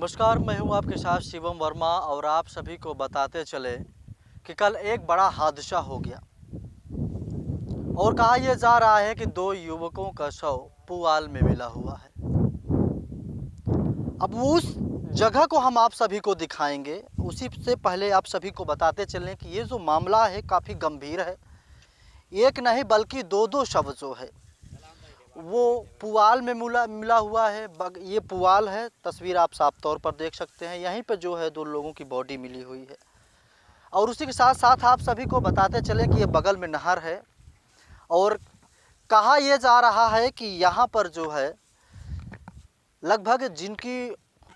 नमस्कार, मैं हूं आपके साथ शिवम वर्मा और आप सभी को बताते चले कि कल एक बड़ा हादसा हो गया और कहा यह जा रहा है कि दो युवकों का शव पुआल में मिला हुआ है। अब उस जगह को हम आप सभी को दिखाएंगे। उसी से पहले आप सभी को बताते चलें कि ये जो मामला है काफ़ी गंभीर है। एक नहीं बल्कि दो शव जो है वो पुआल में मिला हुआ है। ये पुआल है, तस्वीर आप साफ तौर पर देख सकते हैं। यहीं पे जो है दो लोगों की बॉडी मिली हुई है और उसी के साथ साथ आप सभी को बताते चले कि ये बगल में नहर है और कहा यह जा रहा है कि यहाँ पर जो है लगभग जिनकी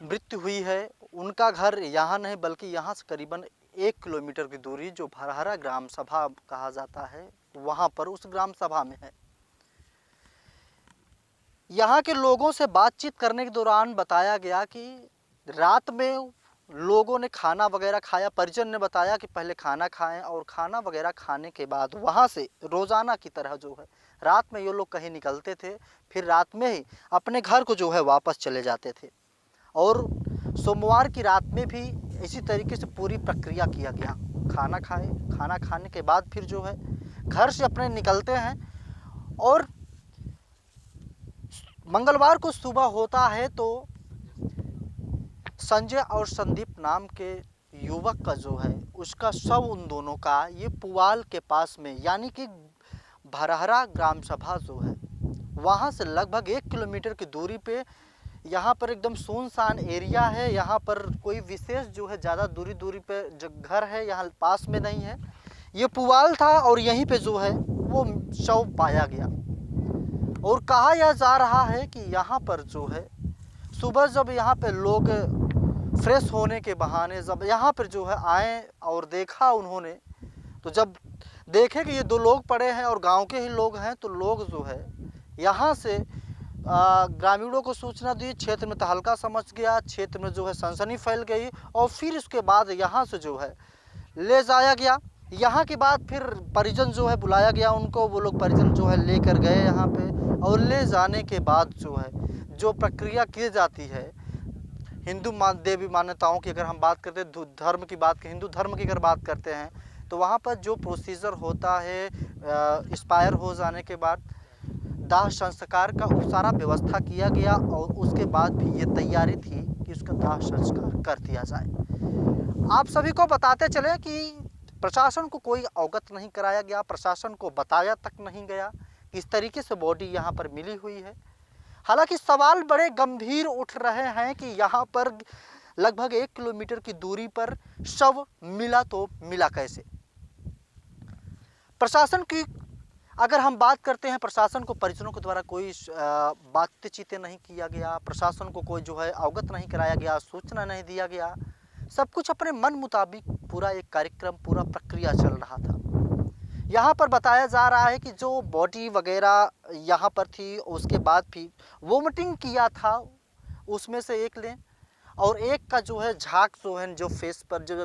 मृत्यु हुई है उनका घर यहाँ नहीं बल्कि यहाँ से करीबन 1 किलोमीटर की दूरी जो भरहरा ग्राम सभा कहा जाता है वहाँ पर उस ग्राम सभा में है। यहाँ के लोगों से बातचीत करने के दौरान बताया गया कि रात में लोगों ने खाना वगैरह खाया। परिजन ने बताया कि पहले खाना खाएं और खाना वगैरह खाने के बाद वहाँ से रोज़ाना की तरह जो है रात में ये लोग कहीं निकलते थे, फिर रात में ही अपने घर को जो है वापस चले जाते थे। और सोमवार की रात में भी इसी तरीके से पूरी प्रक्रिया किया गया। खाना खाए, खाना खाने के बाद फिर जो है घर से अपने निकलते हैं और मंगलवार को सुबह होता है तो संजय और संदीप नाम के युवक का जो है उसका शव उन दोनों का ये पुआल के पास में यानी कि भरहरा ग्राम सभा जो है वहाँ से लगभग 1 किलोमीटर की दूरी पे, यहाँ पर एकदम सुनसान एरिया है। यहाँ पर कोई विशेष जो है ज़्यादा दूरी पे जो घर है यहाँ पास में नहीं है। ये पुआल था और यहीं पे जो है वो शव पाया गया। और कहा यह जा रहा है कि यहाँ पर जो है सुबह जब यहाँ पे लोग फ्रेश होने के बहाने जब यहाँ पर जो है आए और देखा उन्होंने, तो जब देखे कि ये दो लोग पड़े हैं और गांव के ही लोग हैं तो लोग जो है यहाँ से ग्रामीणों को सूचना दी। क्षेत्र में तहलका समझ गया, क्षेत्र में जो है सनसनी फैल गई और फिर इसके बाद यहाँ से जो है ले जाया गया। यहाँ के बाद फिर परिजन जो है बुलाया गया उनको, वो लोग परिजन जो है लेकर गए यहाँ पे और ले जाने के बाद जो है जो प्रक्रिया की जाती है हिंदू देवी मान्यताओं की अगर हम बात करते हैं, धर्म की बात हिंदू धर्म की अगर बात करते हैं तो वहाँ पर जो प्रोसीजर होता है एक्सपायर हो जाने के बाद दाह संस्कार का वो सारा व्यवस्था किया गया और उसके बाद भी ये तैयारी थी कि उसका दाह संस्कार कर दिया जाए। आप सभी को बताते चले कि प्रशासन को कोई अवगत नहीं कराया गया, प्रशासन को बताया तक नहीं गया कि इस तरीके से बॉडी यहाँ पर मिली हुई है। हालांकि सवाल बड़े गंभीर उठ रहे हैं कि यहाँ पर लगभग 1 किलोमीटर की दूरी पर शव मिला तो मिला कैसे। प्रशासन की अगर हम बात करते हैं, प्रशासन को परिजनों के द्वारा कोई बातचीत नहीं किया गया, प्रशासन को कोई जो है अवगत नहीं कराया गया, सूचना नहीं दिया गया। सब कुछ अपने मन मुताबिक पूरा एक कार्यक्रम पूरा प्रक्रिया चल रहा था। यहाँ पर बताया जा रहा है कि जो बॉडी वगैरह यहाँ पर थी उसके बाद भी वोमिटिंग किया था उसमें से एक ने, और एक का जो है झाग जो है जो फेस पर जो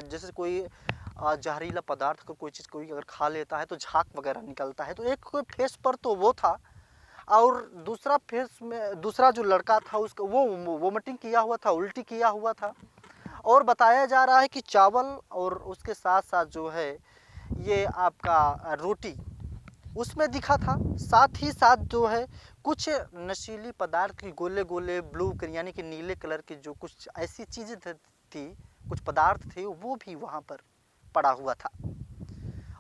जैसे कोई जहरीला पदार्थ को कोई चीज़ कोई अगर खा लेता है तो झाग वगैरह निकलता है, तो एक कोई फेस पर तो वो था और दूसरा फेस में दूसरा जो लड़का था उसका वो वोमिटिंग किया हुआ था, उल्टी किया हुआ था। और बताया जा रहा है कि चावल और उसके साथ साथ जो है ये आपका रोटी उसमें दिखा था। साथ ही साथ जो है कुछ नशीली पदार्थ की गोले गोले ब्लू यानी कि नीले कलर की जो कुछ ऐसी चीज़ें थी, कुछ पदार्थ थे वो भी वहाँ पर पड़ा हुआ था।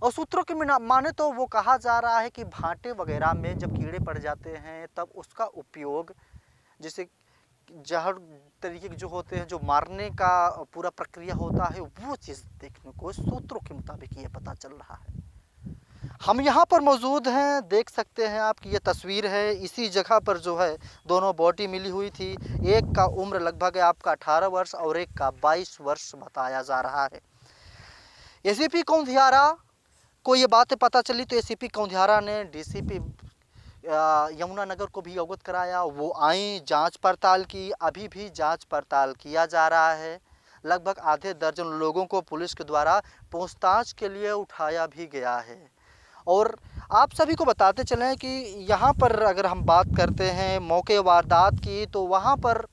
और सूत्रों की माने तो वो कहा जा रहा है कि भांटे वगैरह में जब कीड़े पड़ जाते हैं तब उसका उपयोग जैसे जहर तरीके के जो होते हैं जो मारने का पूरा प्रक्रिया होता है वो चीज़ देखने को सूत्रों के मुताबिक ये पता चल रहा है। हम यहाँ पर मौजूद हैं, देख सकते हैं आपकी ये तस्वीर है। इसी जगह पर जो है दोनों बॉडी मिली हुई थी। एक का उम्र लगभग आपका 18 वर्ष और एक का 22 वर्ष बताया जा रहा है। एसीपी कौंधियारा को ये बातें पता चली तो एसीपी कौंधियारा ने डीसीपी यमुनानगर को भी अवगत कराया। वो आई, जांच पड़ताल की, अभी भी जांच पड़ताल किया जा रहा है। लगभग आधे दर्जन लोगों को पुलिस के द्वारा पूछताछ के लिए उठाया भी गया है। और आप सभी को बताते चलें कि यहाँ पर अगर हम बात करते हैं मौके वारदात की तो वहाँ पर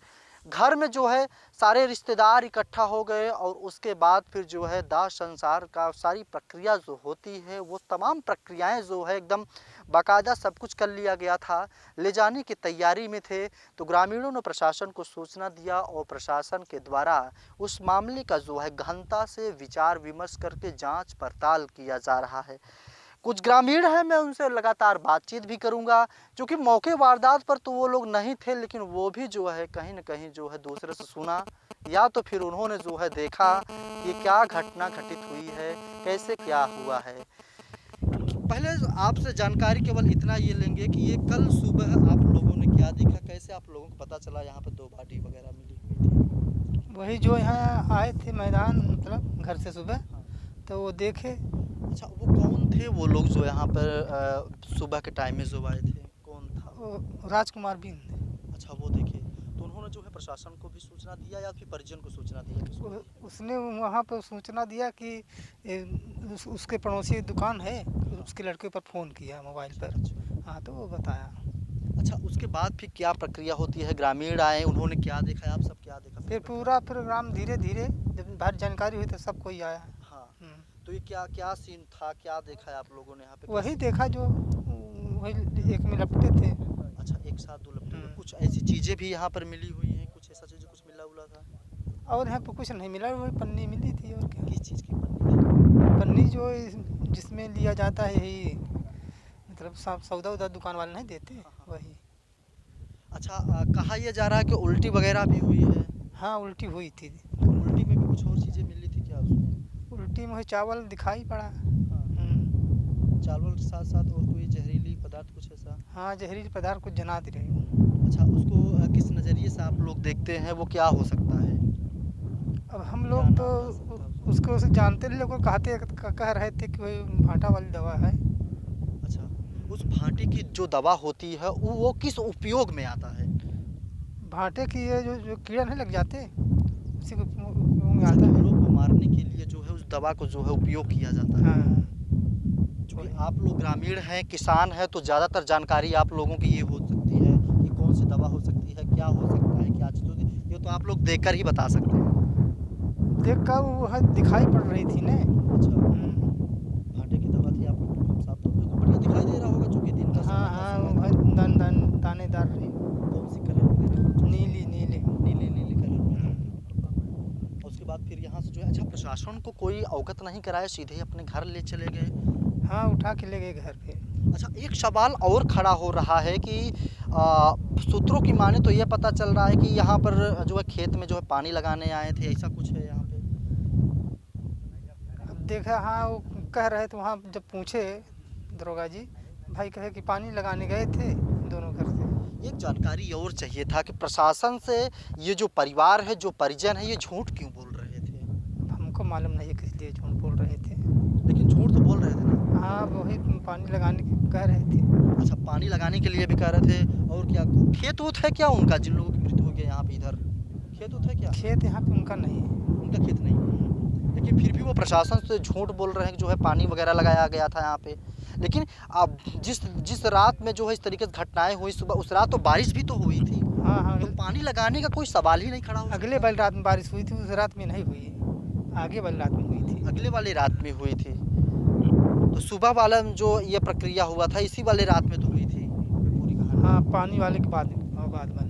घर में जो है सारे रिश्तेदार इकट्ठा हो गए और उसके बाद फिर जो है दाह संस्कार का सारी प्रक्रिया जो होती है वो तमाम प्रक्रियाएं जो है एकदम बाकायदा सब कुछ कर लिया गया था। ले जाने की तैयारी में थे तो ग्रामीणों ने प्रशासन को सूचना दिया और प्रशासन के द्वारा उस मामले का जो है गहनता से विचार विमर्श करके जांच पड़ताल किया जा रहा है। कुछ ग्रामीण हैं, मैं उनसे लगातार बातचीत भी करूंगा, क्योंकि मौके वारदात पर तो वो लोग नहीं थे, लेकिन वो भी जो है कहीं न कहीं जो है दूसरे से सुना या तो फिर उन्होंने जो है देखा कि क्या घटना घटित हुई है, कैसे क्या हुआ है। पहले आपसे जानकारी केवल इतना ये लेंगे कि ये कल सुबह आप लोगों ने क्या देखा, कैसे आप लोगों को पता चला यहाँ पे 2 बॉडी वगैरह मिली हुई थी? वही जो यहाँ आए थे मैदान, मतलब घर से सुबह, तो वो देखे। अच्छा, वो कौन थे वो लोग जो यहाँ पर सुबह के टाइम में जो आए थे, कौन था? वो राजकुमार बिंद। अच्छा, वो देखे तो उन्होंने जो है प्रशासन को भी सूचना दिया या फिर परिजन को सूचना दिया? उसने वहाँ पर सूचना दिया कि उसके पड़ोसी दुकान है, उसके लड़के पर फ़ोन किया मोबाइल पर। हाँ, तो वो बताया। अच्छा, उसके बाद फिर क्या प्रक्रिया होती है? ग्रामीण आए, उन्होंने क्या देखा, आप सब क्या देखा? फिर पूरा प्रोग्राम धीरे धीरे जब बाहर जानकारी हुई तो सब कोई आया। हाँ, तो ये क्या क्या सीन था, क्या देखा है आप लोगों ने यहाँ पे? वही देखा जो वही एक में लपटे थे। अच्छा, एक साथ 2 लपटे हुए। कुछ ऐसी चीज़ें भी यहाँ पर मिली हुई हैं, कुछ ऐसा चीज़ कुछ मिला उला था? और यहाँ पर कुछ नहीं मिला, वही पन्नी मिली थी। और क्या? किस चीज़ की पन्नी? पन्नी जो जिसमें लिया जाता है, यही मतलब सौदा उदा दुकान वाले नहीं देते, वही। अच्छा, कहा यह जा रहा है कि उल्टी वगैरह भी हुई है? हाँ, उल्टी हुई थी। तो उल्टी में भी कुछ और चीज़ें मिली थी क्या उसमें? उल्टी में चावल दिखाई पड़ा। चावल के साथ साथ और कोई जहरीली पदार्थ कुछ ऐसा? हाँ, जहरीली पदार्थ कुछ जनाती रही। अच्छा, उसको किस नज़रिए से आप लोग देखते हैं, वो क्या हो सकता है? अब हम लोग तो उसको जानते नहीं, लोग कह रहे थे कि वही भाटा वाली दवा है। अच्छा, उस भाटे की जो दवा होती है वो किस उपयोग में आता है? भाटे की ये जो कीड़ा नहीं लग जाते, उसी को उपयोग में आता है। कीड़ों को मारने के लिए जो है उस दवा को जो है उपयोग किया जाता है। हाँ। क्योंकि आप लोग ग्रामीण हैं, किसान हैं, तो ज़्यादातर जानकारी आप लोगों की ये हो सकती है कि कौन सी दवा हो सकती है, क्या हो सकता है, क्या चीज़ होती है, ये तो आप लोग देखकर ही बता सकते हैं। देखकर वो दिखाई पड़ रही थी ना। अच्छा, भाटे की दवा थी, आप लोगों को साफ तौर पे बढ़िया दिखाई दे रहा होगा, चूँकि दिन का हाँ हाँ, दानेदार रही। कौन सी कलर वगैरह? नीली नीली नीले कलर में। उसके बाद फिर यहाँ से जो है, अच्छा, प्रशासन को कोई अवगत नहीं कराया, सीधे अपने घर ले चले गए? हाँ, उठा के ले गए घर पे। अच्छा, एक सवाल और खड़ा हो रहा है कि सूत्रों की माने तो ये पता चल रहा है कि यहाँ पर जो है खेत में जो है पानी लगाने आए थे, ऐसा कुछ है यहाँ पे? अब देखा, हाँ, वो कह रहे थे वहाँ, जब पूछे दरोगा जी, भाई कहे कि पानी लगाने गए थे दोनों घर से। एक जानकारी और चाहिए था कि प्रशासन से ये जो परिवार है, जो परिजन है, ये झूठ क्यों बोल रहे थे? हमको मालूम नहीं है किस लिए झूठ बोल रहे थे, लेकिन झूठ तो बोल रहे थे ना? हाँ, वही पानी लगाने कह रहे थे। अच्छा, पानी लगाने के लिए भी कह रहे थे, और क्या खेत उत है क्या उनका, जिन लोगों की मृत्यु हो गई यहाँ पे? इधर खेत उत है क्या? खेत यहाँ पे उनका नहीं है। उनका खेत नहीं है, लेकिन फिर भी वो प्रशासन से झूठ बोल रहे हैं कि जो है पानी वगैरह लगाया गया था यहाँ पे। लेकिन अब जिस रात में जो है इस तरीके से घटनाएं हुई सुबह, उस रात तो बारिश भी तो हुई थी। हाँ हाँ, तो पानी लगाने का कोई सवाल ही नहीं खड़ा हो। अगले वाली रात में बारिश हुई थी, उस रात में नहीं हुई, आगे वाली रात में हुई थी। अगले वाली रात में हुई थी, तो सुबह वाला जो ये प्रक्रिया हुआ था इसी वाले रात में तो हुई थी पूरी कहानी? हाँ, पानी वाले के बाद वाले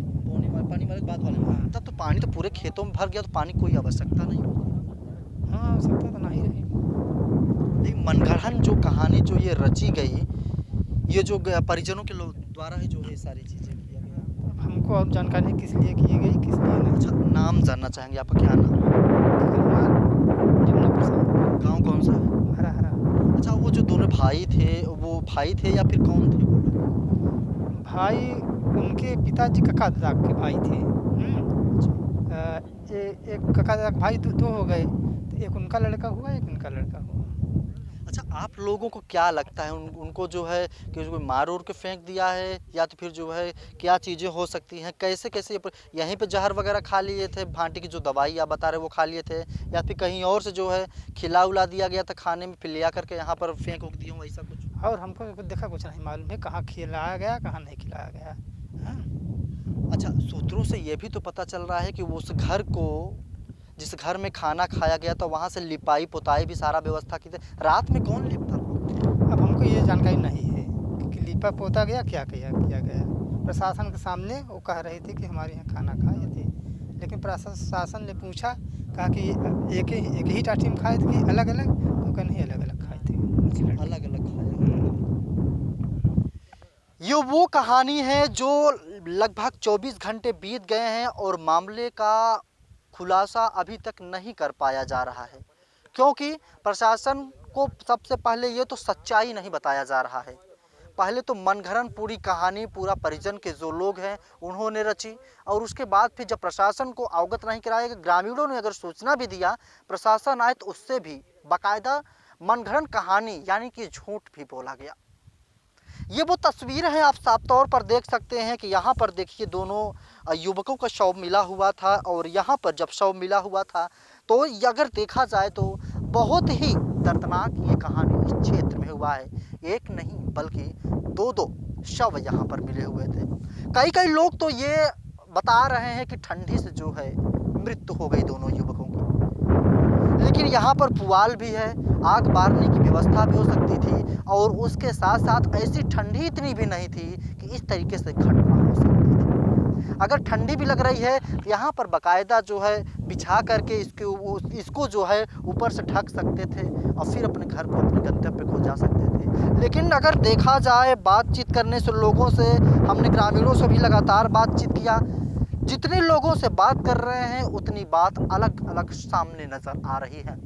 पानी वाले के बाद वाले। हाँ। तब तो पानी तो पूरे खेतों में भर गया, तो पानी कोई आवश्यकता नहीं होती। हाँ, आवश्यकता तो नहीं रही। लेकिन मनगढ़ंत जो कहानी जो ये रची गई, ये जो परिजनों के लोग द्वारा ही जो है सारी चीज़ें किया गया। अब हमको और जानकारी किस लिए की गई, किस लिए नहीं। अच्छा, नाम जानना चाहेंगे, आपका क्या नाम? जमुना प्रसाद। गाँव कौन सा है? हरा। अच्छा, वो जो दोनों भाई थे, वो भाई थे या फिर कौन थे वो लोग? भाई उनके पिताजी कका दादा के भाई थे। एक कका दादा भाई दो हो गए, तो एक उनका लड़का हुआ, एक उनका लड़का हुआ। अच्छा, आप लोगों को क्या लगता है उनको जो है कि कोई मार उड़ के फेंक दिया है, या तो फिर जो है क्या चीज़ें हो सकती हैं, कैसे कैसे यहीं पे जहर वगैरह खा लिए थे, भांटे की जो दवाई आप बता रहे वो खा लिए थे, या फिर कहीं और से जो है खिला उला दिया गया था खाने में, फिर लिया करके यहाँ पर फेंक उक दिया, ऐसा कुछ? और हमको देखा कुछ नहीं मालूम है, कहाँ खिलाया गया कहाँ नहीं खिलाया गया। हाँ। अच्छा, सूत्रों से ये भी तो पता चल रहा है कि वो उस घर को, जिस घर में खाना खाया गया था, वहाँ से लिपाई पुताई भी सारा व्यवस्था की थी। रात में कौन लिपता था? अब हमको ये जानकारी नहीं है कि लिपा पोता गया क्या किया गया। प्रशासन के सामने वो कह रहे थे कि हमारे यहाँ खाना खाए थे, लेकिन प्रशासन ने पूछा, कहा कि एक ही टाटी में खाए थे कि अलग अलग, तो कहा नहीं अलग अलग खाए थे। अलग अलग खाया। ये वो कहानी है जो लगभग 24 घंटे बीत गए हैं और मामले का खुलासा अभी तक नहीं कर पाया जा रहा है, क्योंकि प्रशासन को सबसे पहले ये तो सच्चाई नहीं बताया जा रहा है। पहले तो मनगढ़ंत पूरी कहानी पूरा परिजन के जो लोग हैं उन्होंने रची, और उसके बाद फिर जब प्रशासन को अवगत नहीं कराया गया, ग्रामीणों ने अगर सूचना भी दिया, प्रशासन आए तो उससे भी बाकायदा मनगढ़ंत कहानी यानी कि झूठ भी बोला गया। ये वो तस्वीर है, आप साफ तौर पर देख सकते हैं कि यहाँ पर देखिए दोनों युवकों का शव मिला हुआ था, और यहाँ पर जब शव मिला हुआ था तो अगर देखा जाए तो बहुत ही दर्दनाक ये कहानी इस क्षेत्र में हुआ है। एक नहीं बल्कि दो शव यहाँ पर मिले हुए थे। कई लोग तो ये बता रहे हैं कि ठंडी से जो है मृत्यु हो गई दोनों युवकों की, लेकिन यहाँ पर पुआल भी है, आग बारने की व्यवस्था भी हो सकती थी, और उसके साथ साथ ऐसी ठंडी इतनी भी नहीं थी कि इस तरीके से घटना हो सकती थी। अगर ठंडी भी लग रही है तो यहाँ पर बाकायदा जो है बिछा करके इसको जो है ऊपर से ढक सकते थे और फिर अपने घर को, अपने गंतव्य को जा सकते थे। लेकिन अगर देखा जाए, बातचीत करने से लोगों से, हमने ग्रामीणों से भी लगातार बातचीत किया, जितने लोगों से बात कर रहे हैं उतनी बात अलग अलग सामने नज़र आ रही है,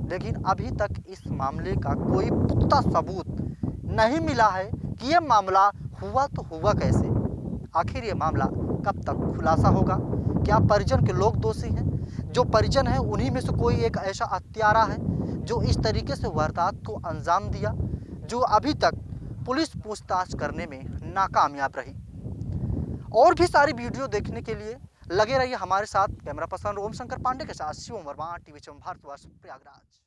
लेकिन अभी तक इस मामले का कोई पुख्ता सबूत नहीं मिला है कि यह मामला हुआ तो हुआ कैसे। आखिर ये मामला कब तक खुलासा होगा? क्या परिजन के लोग दोषी हैं? जो परिजन हैं उन्हीं में से कोई एक ऐसा हत्यारा है जो इस तरीके से वारदात को अंजाम दिया, जो अभी तक पुलिस पूछताछ करने में नाकामयाब रही। और भी सारी वीडियो देखने के लिए लगे रहिए हमारे साथ। कैमरा पर्सन ओम शंकर पांडे के साथ शिवम वर्मा, टीवी चैनल भारतवर्ष, प्रयागराज।